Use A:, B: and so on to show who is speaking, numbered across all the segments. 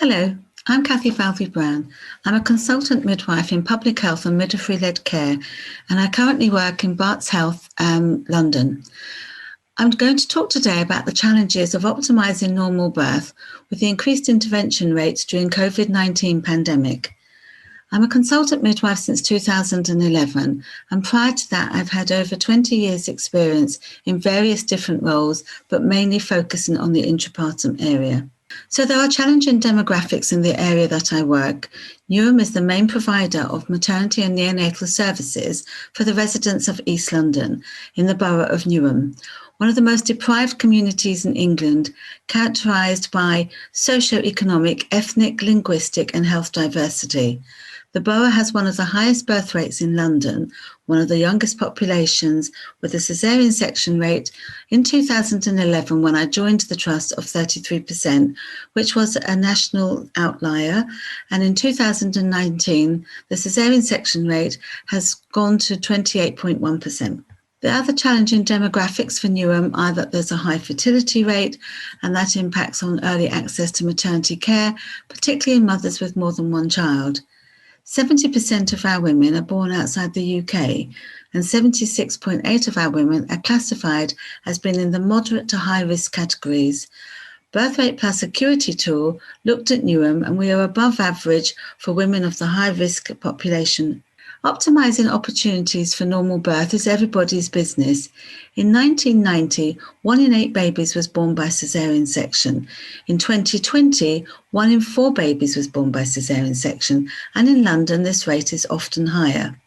A: Hello, I'm Cathy Falvey-Browne. I'm a consultant midwife in public health and midwifery-led care, and I currently work in Bart's Health, London. I'm going to talk today about the challenges of optimising normal birth with the increased intervention rates during Covid-19 pandemic. I'm a consultant midwife since 2011, and prior to that, I've had over 20 years' experience in various different roles, but mainly focusing on the intrapartum area. So there are challenging demographics in the area that I work. Newham is the main provider of maternity and neonatal services for the residents of East London in the borough of Newham, one of the most deprived communities in England, characterised by socio-economic, ethnic, linguistic and health diversity. The borough has one of the highest birth rates in London, one of the youngest populations, with a caesarean section rate in 2011 when I joined the trust of 33%, which was a national outlier. And in 2019, the caesarean section rate has gone to 28.1%. The other challenging demographics for Newham are that there's a high fertility rate, and that impacts on early access to maternity care, particularly in mothers with more than one child. 70% of our women are born outside the UK, and 76.8% of our women are classified as being in the moderate to high risk categories. Birth Rate Plus Acuity Tool looked at Newham, and we are above average for women of the high risk population. Optimising opportunities for normal birth is everybody's business. In 1990, 1 in 8 babies was born by caesarean section. In 2020, 1 in 4 babies was born by caesarean section, and in London, this rate is often higher.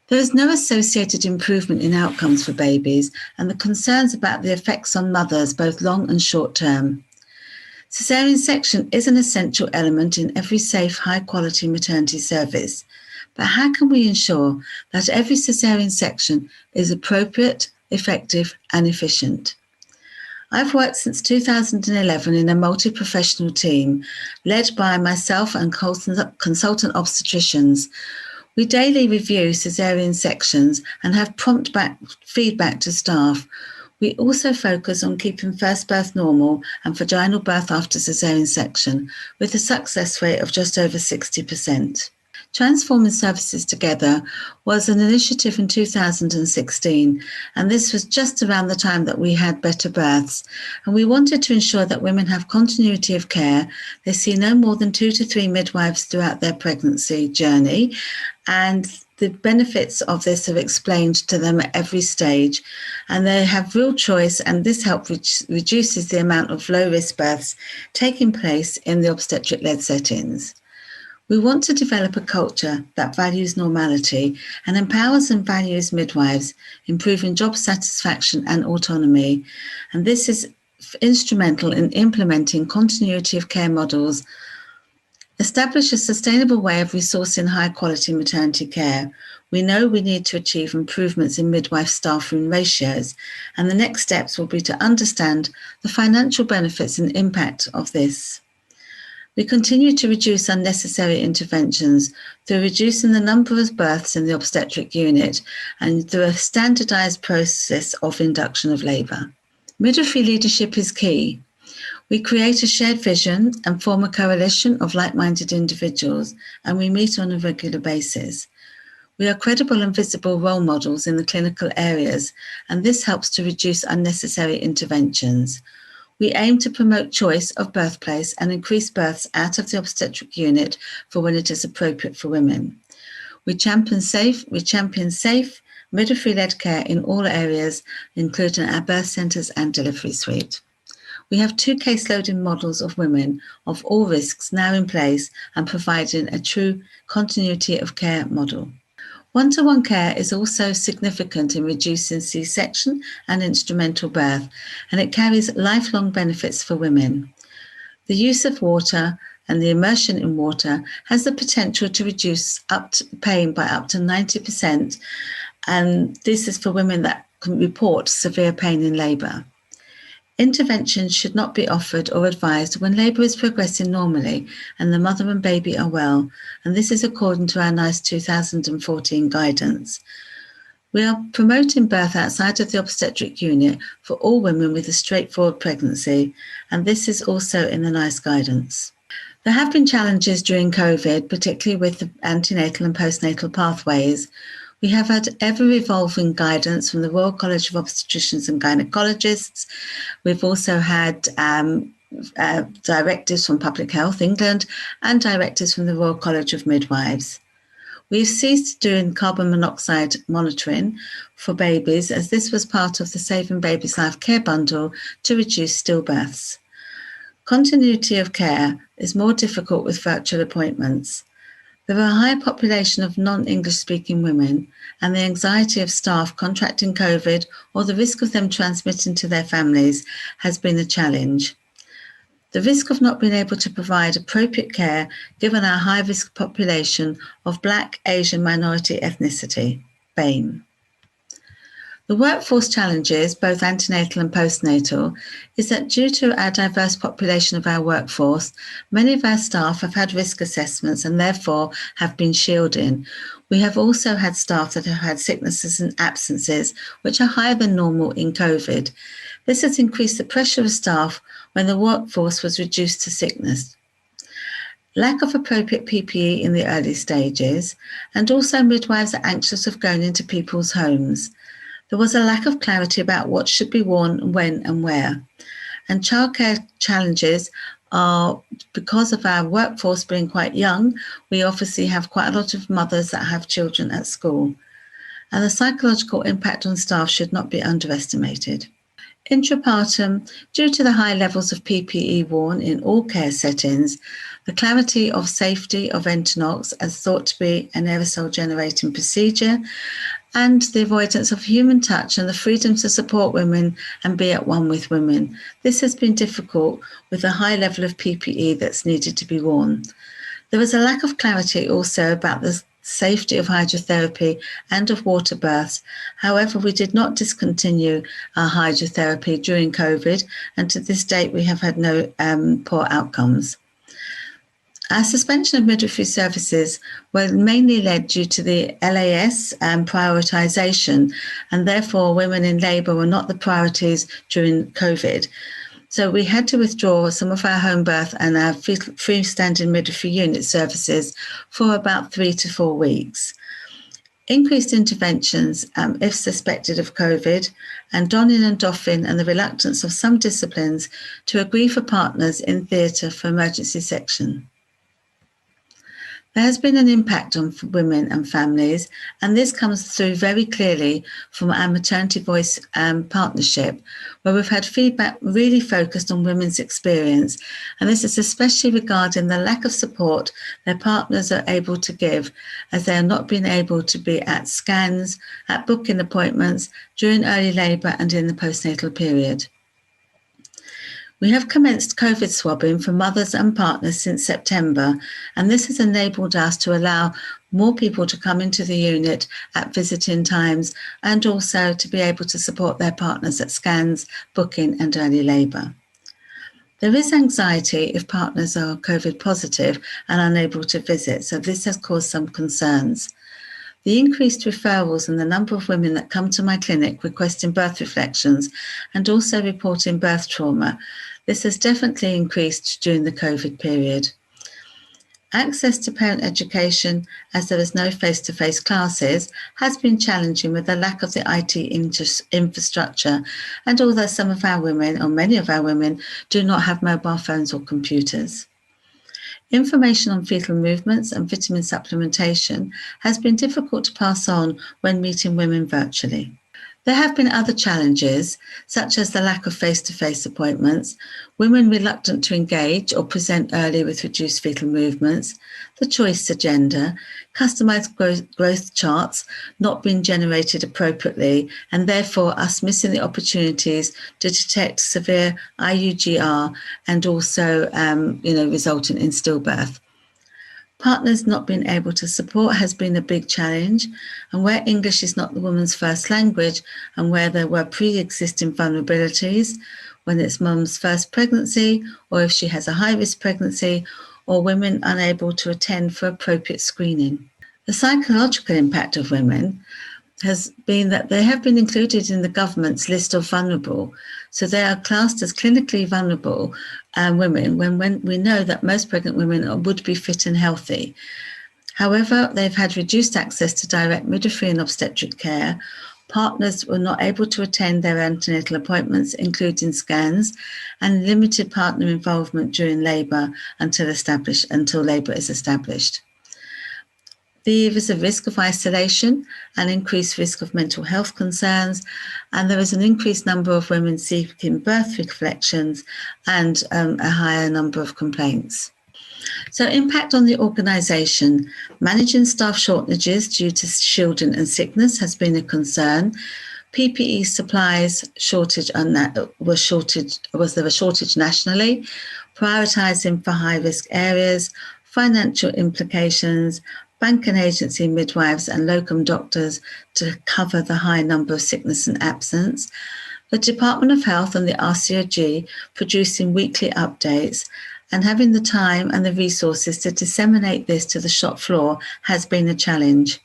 A: There is no associated improvement in outcomes for babies, and the concerns about the effects on mothers, both long and short term. Caesarean section is an essential element in every safe, high-quality maternity service. But how can we ensure that every caesarean section is appropriate, effective and efficient? I've worked since 2011 in a multi-professional team led by myself and consultant obstetricians. We daily review caesarean sections and have prompt feedback to staff. We also focus on keeping first birth normal and vaginal birth after caesarean section with a success rate of just over 60%. Transforming Services Together was an initiative in 2016, and this was just around the time that we had better births. And we wanted to ensure that women have continuity of care. They see no more than 2 to 3 midwives throughout their pregnancy journey, and the benefits of this are explained to them at every stage, and they have real choice, and this reduces the amount of low-risk births taking place in the obstetric-led settings. We want to develop a culture that values normality and empowers and values midwives, improving job satisfaction and autonomy. And this is instrumental in implementing continuity of care models. Establish a sustainable way of resourcing high-quality maternity care. We know we need to achieve improvements in midwife staff room ratios, and the next steps will be to understand the financial benefits and impact of this. We continue to reduce unnecessary interventions through reducing the number of births in the obstetric unit and through a standardised process of induction of labour. Midwifery leadership is key. We create a shared vision and form a coalition of like-minded individuals, and we meet on a regular basis. We are credible and visible role models in the clinical areas, and this helps to reduce unnecessary interventions. We aim to promote choice of birthplace and increase births out of the obstetric unit for when it is appropriate for women. We champion safe midwifery-led care in all areas, including our birth centres and delivery suite. We have 2 case-loading models of women of all risks now in place and providing a true continuity of care model. One-to-one care is also significant in reducing C-section and instrumental birth, and it carries lifelong benefits for women. The use of water and the immersion in water has the potential to reduce pain by up to 90%, and this is for women that can report severe pain in labour. Interventions should not be offered or advised when labour is progressing normally and the mother and baby are well, and this is according to our NICE 2014 guidance. We are promoting birth outside of the obstetric unit for all women with a straightforward pregnancy, and this is also in the NICE guidance. There have been challenges during COVID, particularly with the antenatal and postnatal pathways. We have had ever-evolving guidance from the Royal College of Obstetricians and Gynecologists. We've also had directives from Public Health England and directives from the Royal College of Midwives. We've ceased doing carbon monoxide monitoring for babies, as this was part of the Saving Babies Life Care Bundle to reduce stillbirths. Continuity of care is more difficult with virtual appointments. There are a high population of non-English speaking women, and the anxiety of staff contracting COVID or the risk of them transmitting to their families has been a challenge. The risk of not being able to provide appropriate care given our high-risk population of Black, Asian, minority ethnicity, BAME. The workforce challenges, both antenatal and postnatal, is that due to our diverse population of our workforce, many of our staff have had risk assessments and therefore have been shielding. We have also had staff that have had sicknesses and absences, which are higher than normal in COVID. This has increased the pressure of staff when the workforce was reduced to sickness. Lack of appropriate PPE in the early stages, and also midwives are anxious of going into people's homes. There was a lack of clarity about what should be worn, when and where. And childcare challenges are, because of our workforce being quite young, we obviously have quite a lot of mothers that have children at school. And the psychological impact on staff should not be underestimated. Intrapartum, due to the high levels of PPE worn in all care settings, the clarity of safety of Entonox as thought to be an aerosol generating procedure, and the avoidance of human touch and the freedom to support women and be at one with women. This has been difficult with the high level of PPE that's needed to be worn. There was a lack of clarity also about the safety of hydrotherapy and of water births. However, we did not discontinue our hydrotherapy during COVID, and to this date we have had no poor outcomes. Our suspension of midwifery services were mainly led due to the LAS prioritisation, and therefore women in labour were not the priorities during COVID. So we had to withdraw some of our home birth and our freestanding midwifery unit services for about 3 to 4 weeks. Increased interventions, if suspected of COVID, and donning and doffing, and the reluctance of some disciplines to agree for partners in theatre for emergency section. There has been an impact on women and families, and this comes through very clearly from our Maternity Voice partnership, where we've had feedback really focused on women's experience, and this is especially regarding the lack of support their partners are able to give, as they are not being able to be at scans, at booking appointments, during early labour and in the postnatal period. We have commenced COVID swabbing for mothers and partners since September, and this has enabled us to allow more people to come into the unit at visiting times, and also to be able to support their partners at scans, booking and early labour. There is anxiety if partners are COVID positive and unable to visit, so this has caused some concerns. The increased referrals and the number of women that come to my clinic requesting birth reflections and also reporting birth trauma, this has definitely increased during the COVID period. Access to parent education, as there is no face-to-face classes, has been challenging with the lack of the IT infrastructure, and although some of our women, or many of our women, do not have mobile phones or computers. Information on fetal movements and vitamin supplementation has been difficult to pass on when meeting women virtually. There have been other challenges, such as the lack of face-to-face appointments, women reluctant to engage or present early with reduced fetal movements, the choice agenda, customised growth charts not being generated appropriately, and therefore us missing the opportunities to detect severe IUGR and also resulting in stillbirth. Partners not being able to support has been a big challenge, and where English is not the woman's first language, and where there were pre-existing vulnerabilities, when it's mum's first pregnancy, or if she has a high-risk pregnancy, or women unable to attend for appropriate screening. The psychological impact of women. has been that they have been included in the government's list of vulnerable. So they are classed as clinically vulnerable women when we know that most pregnant women would be fit and healthy. However, they've had reduced access to direct midwifery and obstetric care. Partners were not able to attend their antenatal appointments, including scans, and limited partner involvement during labour until labour is established. There is a risk of isolation, an increased risk of mental health concerns, and there is an increased number of women seeking birth reflections and a higher number of complaints. So impact on the organisation. Managing staff shortages due to shielding and sickness has been a concern. PPE supplies was there a shortage nationally? Prioritising for high-risk areas, financial implications, bank and agency midwives and locum doctors to cover the high number of sickness and absence. The Department of Health and the RCOG producing weekly updates, and having the time and the resources to disseminate this to the shop floor has been a challenge.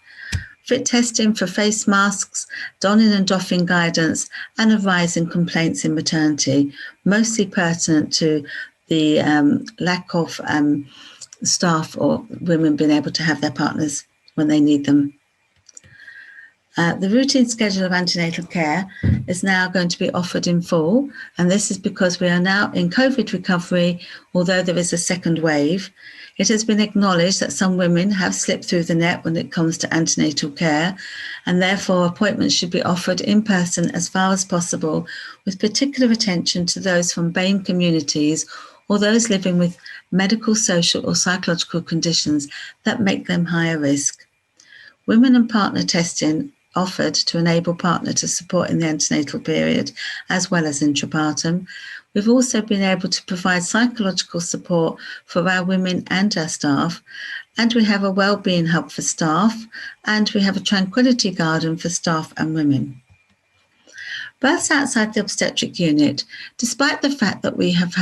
A: Fit testing for face masks, donning and doffing guidance, and a rise in complaints in maternity, mostly pertinent to the lack of staff or women being able to have their partners when they need them. The routine schedule of antenatal care is now going to be offered in full, and this is because we are now in COVID recovery, although there is a second wave. It has been acknowledged that some women have slipped through the net when it comes to antenatal care, and therefore appointments should be offered in person as far as possible, with particular attention to those from BAME communities or those living with medical, social or psychological conditions that make them higher risk. Women and partner testing offered to enable partner to support in the antenatal period as well as intrapartum. We've also been able to provide psychological support for our women and our staff, and we have a wellbeing hub for staff, and we have a tranquility garden for staff and women. Births outside the obstetric unit. Despite the fact that we have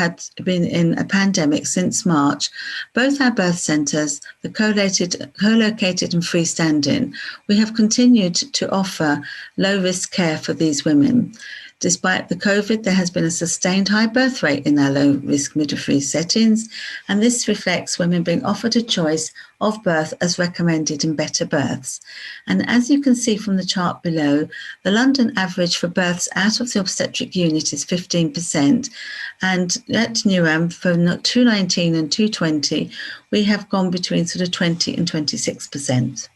A: been in a pandemic since March, both our birth centres, the co-located and freestanding, we have continued to offer low-risk care for these women. Despite the COVID, there has been a sustained high birth rate in our low-risk midwifery settings, and this reflects women being offered a choice of birth as recommended in Better Births. And as you can see from the chart below, the London average for births out of the obstetric unit is 15%, and at Newham for 2019 and 2020, we have gone between sort of 20 and 26%.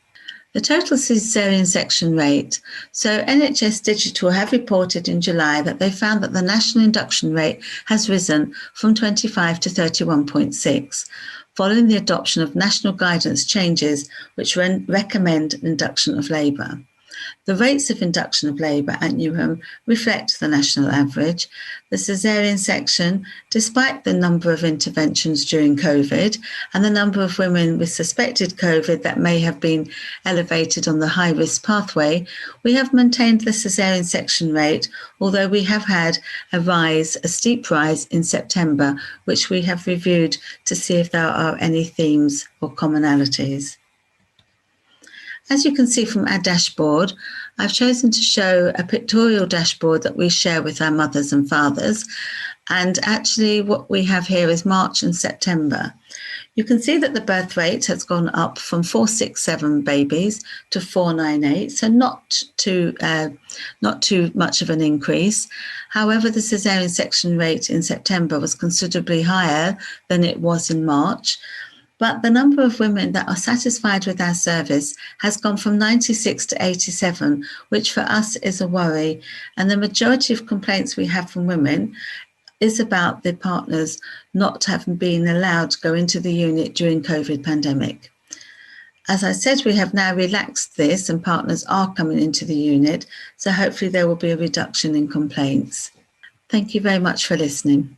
A: The total caesarean section rate. So NHS Digital have reported in July that they found that the national induction rate has risen from 25 to 31.6, following the adoption of national guidance changes which recommend induction of labour. The rates of induction of labour at Newham reflect the national average. The caesarean section, despite the number of interventions during COVID and the number of women with suspected COVID that may have been elevated on the high-risk pathway, we have maintained the caesarean section rate, although we have had a steep rise in September, which we have reviewed to see if there are any themes or commonalities. As you can see from our dashboard, I've chosen to show a pictorial dashboard that we share with our mothers and fathers. And actually what we have here is March and September. You can see that the birth rate has gone up from 467 babies to 498, so not too much of an increase. However, the caesarean section rate in September was considerably higher than it was in March. But the number of women that are satisfied with our service has gone from 96 to 87, which for us is a worry. And the majority of complaints we have from women is about the partners not having been allowed to go into the unit during COVID pandemic. As I said, we have now relaxed this and partners are coming into the unit, so hopefully there will be a reduction in complaints. Thank you very much for listening.